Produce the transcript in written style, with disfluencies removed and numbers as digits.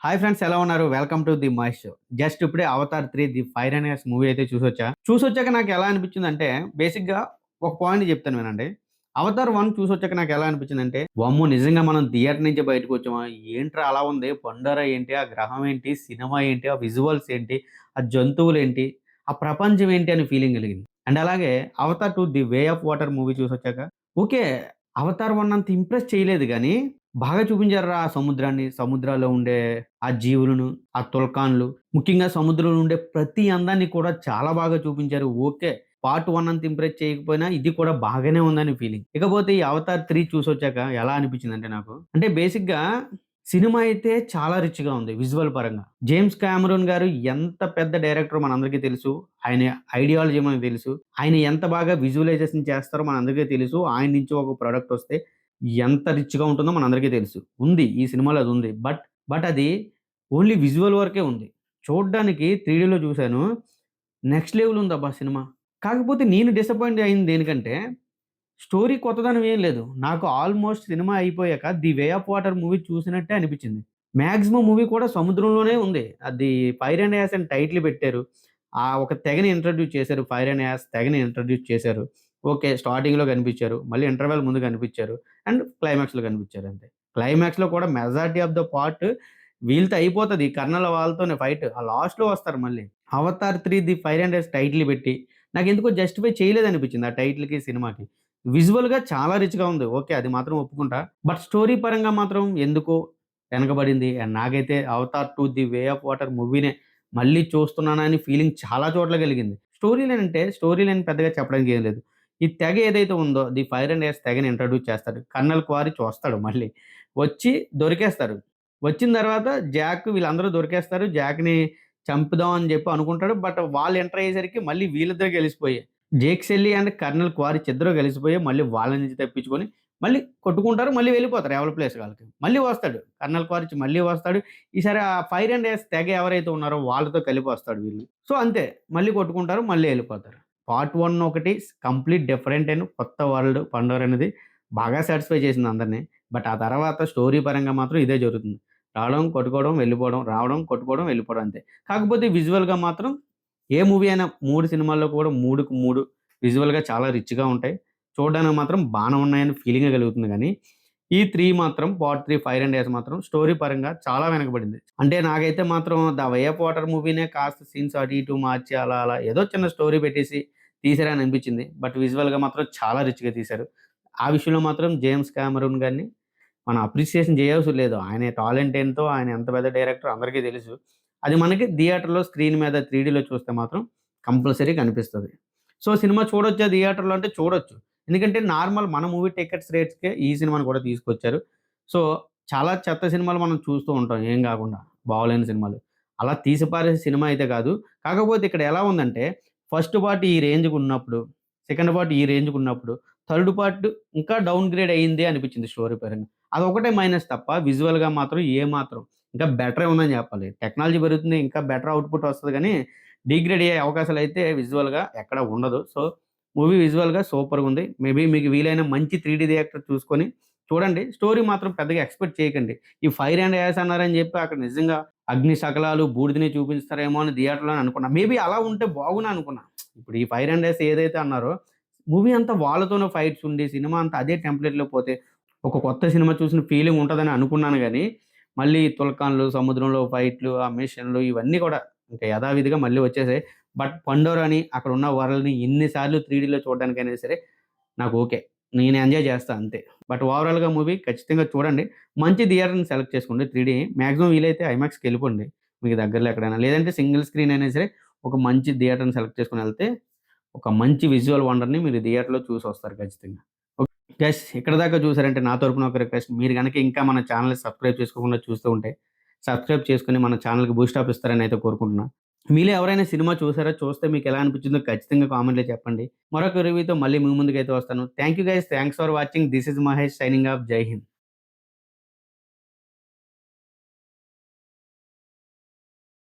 Hi friends, ఎలా ఉన్నారు? Welcome to the Mahesh show. Just ఇప్పుడే 'Avatar 3 the fire and ash' movie అయితే చూసొచ్చా. చూసొచ్చాక నాకు ఎలా అనిపించిందంటే, బేసిక్‌గా ఒక పాయింట్ చెప్తాను వినండి. 'అవతార్ 1' చూసొచ్చాక నాకు ఎలా అనిపించిందంటే, వామ్మో! నిజంగా మనం థియేటర్ నుంచి బయటకొచ్చామా? ఏంట్రా అలా ఉంది? పండోరా ఏంటి? ఆ గ్రహం ఏంటి? సినిమా ఏంటి? ఆ విజువల్స్ ఏంటి? ఆ జంతువులేంటి? ఆ ప్రపంచం ఏంటి? అని ఫీలింగ్ కలిగింది. అండ్ అలాగే 'Avatar 2 the way of water' movie చూసొచ్చాక, ఓకే. 'అవతార్ 1' అంత ఇంప్రెస్ చేయలేదు గానీ, బాగా చూపించారురా ఆ సముద్రాన్ని, సముద్రాల్లో ఉండే ఆ జీవులను, ఆ తులకాన్లు, ముఖ్యంగా సముద్రంలో ఉండే ప్రతి అందాన్ని కూడా చాలా బాగా చూపించారు. ఓకే. పార్ట్ 1 అంత ఇంప్రెస్ చేయకపోయినా ఇది కూడా బాగానే ఉందని ఫీలింగ్. ఇకపోతే ఈ 'అవతార్ 3' చూసొచ్చాక ఎలా అనిపించిందంటే నాకు, అంటే బేసిక్‌గా సినిమా అయితే చాలా రిచ్‌గా ఉంది విజువల్ పరంగా. జేమ్స్ కామెరూన్ గారు ఎంత పెద్ద డైరెక్టరో మనందరికీ తెలుసు. ఆయన ఐడియాలజీ మనకు తెలుసు. ఆయన ఎంత బాగా విజువలైజేషన్ చేస్తారో మనందరికీ తెలుసు. ఆయన నుంచి ఒక ప్రొడక్ట్ వస్తే ఎంత రిచ్‌గా ఉంటుందో మనందరికీ తెలుసు. ఉంది. ఈ సినిమాలో అదుంది. బట్ అది ఓన్లీ విజువల్ వరకే ఉంది. చూడ్డానికి 3డీలో చూసాను. నెక్స్ట్ లెవెల్ ఉందబ్బా సినిమా. కాకపోతే నేను డిసప్పాయింట్ అయింది దేనికంటే, స్టోరీ కొత్తదనం ఏం లేదు. నాకు ఆల్‌మోస్ట్ సినిమా అయిపోయాక 'the way of water' movie చూసినట్టే అనిపించింది. మాక్సిమం మూవీ కూడా సముద్రంలోనే ఉంది. అది ఫైర్ అండ్ యాస్ అని టైటిల్ పెట్టారు. ఒక తెగని ఇంట్రొడ్యూస్ చేశారు. ఫైర్ అండ్ యాస్ తెగని ఇంట్రొడ్యూస్ చేశారు. ఓకే. స్టార్టింగ్‌లో కనిపించారు. మళ్ళీ ఇంటర్వెల్ ముందు కనిపించారు. అండ్ క్లైమాక్స్‌లో కనిపించారు అంతే. క్లైమాక్స్‌లో కూడా మెజారిటీ ఆఫ్ ద పార్ట్ వీళ్ళతో అయిపోతది. కర్నల్ వాళ్ళతోనే ఫైట్. ఆ లాస్ట్‌లో వస్తారు మళ్ళీ. 'Avatar 3 the fire and ash' title పెట్టి నాకెందుకో జస్టిఫై చేయలేదనిపించింది ఆ టైటిల్‌కి, సినిమాకి. విజువల్‌గా చాలా రిచ్‌గా ఉంది. ఓకే. అది మాత్రం ఒప్పుకుంటా. బట్ స్టోరీ పరంగా మాత్రం ఎందుకో వెనకబడింది. అండ్ నాకైతే 'Avatar 2 the way of water' మూవీనే మళ్ళీ చూస్తున్నానని ఫీలింగ్ చాలా చోట్ల కలిగింది. స్టోరీ లైన్ పెద్దగా చెప్పడానికి ఏం లేదు. ఈ తెగ ఏదైతే ఉందో ది ఫైర్ అండ్ ఎయిర్స్ తెగని ఇంట్రొడ్యూస్ చేస్తాడు. కర్నల్ క్వారిచ్ వస్తాడు మళ్ళీ. వచ్చి దొరికేస్తారు. వచ్చిన తర్వాత జాక్ వీళ్ళందరూ దొరికేస్తారు. జాక్‌ని చంపుదాం అని చెప్పి అనుకుంటాడు. బట్ వాళ్ళు ఎంటర్ అయ్యేసరికి మళ్ళీ వీళ్ళిద్దరూ కలిసిపోయి జేక్ సెల్లీ అండ్ కర్నల్ క్వారిచ్ ఇద్దరు కలిసిపోయి మళ్ళీ వాళ్ళ నుంచి తప్పించుకొని మళ్ళీ కొట్టుకుంటారు. మళ్ళీ వెళ్ళిపోతారు ఎవరి ప్లేస్‌కి ఆళ్ళకి. మళ్ళీ వస్తాడు. కర్నల్ క్వారిచ్ మళ్ళీ వస్తాడు. ఈసారి ఆ ఫైర్ అండ్ ఎయిర్స్ తెగ ఎవరైతే ఉన్నారో వాళ్ళతో కలిపి వస్తాడు వీళ్ళు. సో, అంతే. మళ్ళీ కొట్టుకుంటారు. మళ్ళీ ఎళ్ళిపోతారు. పార్ట్ 1 ఒకటి కంప్లీట్ డిఫరెంట్ అండ్ కొత్త వరల్డ్ పండోర్ అనేది బాగా సాటిస్ఫై చేసింది అందరిని. బట్ ఆ తర్వాత స్టోరీ పరంగా మాత్రం ఇదే జరుగుతుంది. రావడం, కొట్టుకోవడం, వెళ్ళిపోవడం, రావడం, కొట్టుకోవడం, వెళ్ళిపోవడం అంతే. కాకపోతే విజువల్‌గా మాత్రం ఏ మూవీ అయినా 3 సినిమాల్లో కూడా 3కి 3 విజువల్‌గా చాలా రిచ్‌గా ఉంటాయి. చూడడానికి మాత్రం బానే ఉన్నాయని ఫీలింగే కలుగుతుంది గానీ, ఈ 3 మాత్రం పార్ట్ 3 ఫైర్ అండ్ డేస్ మాత్రం స్టోరీ పరంగా చాలా వెనకబడింది. అంటే నాకైతే మాత్రం 'ద వే ఆఫ్ వాటర్' మూవీనే కాస్త సీన్స్ అటు ఇటు మార్చి అలా అలా ఏదో చిన్న స్టోరీ పెట్టేసి తీశారని అనిపించింది. బట్ విజువల్‌గా మాత్రం చాలా రిచ్‌గా తీశారు. ఆ విషయంలో మాత్రం జేమ్స్ కామెరూన్ గారిని మనం అప్రిషియేషన్ చేయాల్సిన లేదు. ఆయన టాలెంట్ ఏంటో, ఆయన ఎంత పెద్ద డైరెక్టరో అందరికీ తెలుసు. అది మనకి థియేటర్‌లో స్క్రీన్ మీద 3డీలో చూస్తే మాత్రం కంపల్సరీ కనిపిస్తది. సో, సినిమా చూడొచ్చా థియేటర్‌లో అంటే చూడొచ్చు. ఎందుకంటే నార్మల్ మన మూవీ టికెట్స్ రేట్స్‌కే ఈ సినిమాని కూడా తీసుకొచ్చారు. సో, చాలా చెత్త సినిమాలు మనం చూస్తూ ఉంటాం ఏం గాకుండా. బాగోలేని సినిమాలు. అలా తీసి పారేసే సినిమా అయితే కాదు. కాకపోతే ఇక్కడ ఎలా ఉందంటే ఫస్ట్ పార్ట్ ఈ రేంజ్‌గున్నప్పుడు, సెకండ్ పార్ట్ ఈ రేంజ్‌గున్నప్పుడు, థర్డ్ పార్ట్ ఇంకా డౌన్‌గ్రేడ్ అయింది అనిపించింది స్టోరీ పరంగా. అదొకటే మైనస్ తప్ప విజువల్‌గా మాత్రం ఏమాత్రం ఇంకా బెటరే ఉందని చెప్పాలి. టెక్నాలజీ పెరుగుతుంది. ఇంకా బెటర్ ఔట్‌పుట్ వస్తది గానీ, డీగ్రేడ్ అయ్యే అవకాశాలైతే విజువల్‌గా ఎక్కడ ఉండదు. సో, మూవీ విజువల్‌గా సూపర్‌గుంది. మేబీ మీకు వీలైన మంచి 3డీ థియేటర్ చూసుకొని చూడండి. స్టోరీ మాత్రం పెద్దగా ఎక్స్‌పెక్ట్ చేయకండి. ఈ ఫైర్ అండ్ యాస్ అన్నారని చెప్పి అక్కడ నిజంగా అగ్ని శకలాలు, బూడిదని చూపిస్తారేమో అని థియేటర్‌లోనే అనుకున్నా. మేబీ అలా ఉంటే బాగున్ను అనుకున్నా. ఇప్పుడు ఈ ఫైర్ అండ్ యాస్ ఏదైతే అన్నారో, మూవీ అంతా వాళ్ళతోనే ఫైట్స్ ఉండి, సినిమా అంతా అదే టెంప్లేట్‌లో పోతే ఒక కొత్త సినిమా చూసిన ఫీలింగ్ ఉంటదని అనుకున్నాను గానీ, మళ్ళీ తులకాన్లు, సముద్రంలో ఫైట్‌లు, ఆ మిషన్‌లు ఇవన్నీ కూడా ఇంకా యథావిధిగా మళ్ళీ వచ్చేసాయి. బట్ 'పండోర్' అని అక్కడున్న వరల్డ్‌ని ఎన్ని సార్లు 3డీలో చూడడానికైనా సరే నాకు ఓకే. నేను ఎంజాయ్ చేస్తా అంతే. బట్ ఓవరాల్‌గా మూవీ ఖచ్చితంగా చూడండి. మంచి థియేటర్‌ని సెలెక్ట్ చేసుకోండి 3డీ. మాక్సిమం వీలైతే ఐమాక్స్‌కెళ్ళిపోండి మీకు దగ్గరలో ఎక్కడైనా. లేదంటే సింగిల్ స్క్రీన్ అయినా సరే ఒక మంచి థియేటర్‌ని సెలెక్ట్ చేసుకొని ఎళ్తే ఒక మంచి విజువల్ వండర్‌ని మీరు థియేటర్‌లో చూసొస్తారు ఖచ్చితంగా. ఓకే. గైస్ ఇక్కడి దాకా చూసారంటే నా తరపున ఒక రిక్వెస్ట్. మీరు గనక ఇంకా మన ఛానెల్‌ని సబ్స్క్రైబ్ చేసుకోకుండా చూస్తూ ఉంటే, సబ్స్క్రైబ్ చేసుకొని మన ఛానెల్‌కి బూస్ట్ అప్ ఇస్తారని అయితే కోరుకుంటున్నా. మీలో ఎవరైనా సినిమా చూసారా? చూస్తే మీకెలా అనిపించిందో ఖచ్చితంగా కామెంట్‌లో చెప్పండి. మరొక రివ్యూతో మళ్ళీ మీ ముందుకైతే వస్తాను. Thank you guys. Thanks for watching. This is Mahesh signing off. జై హింద్.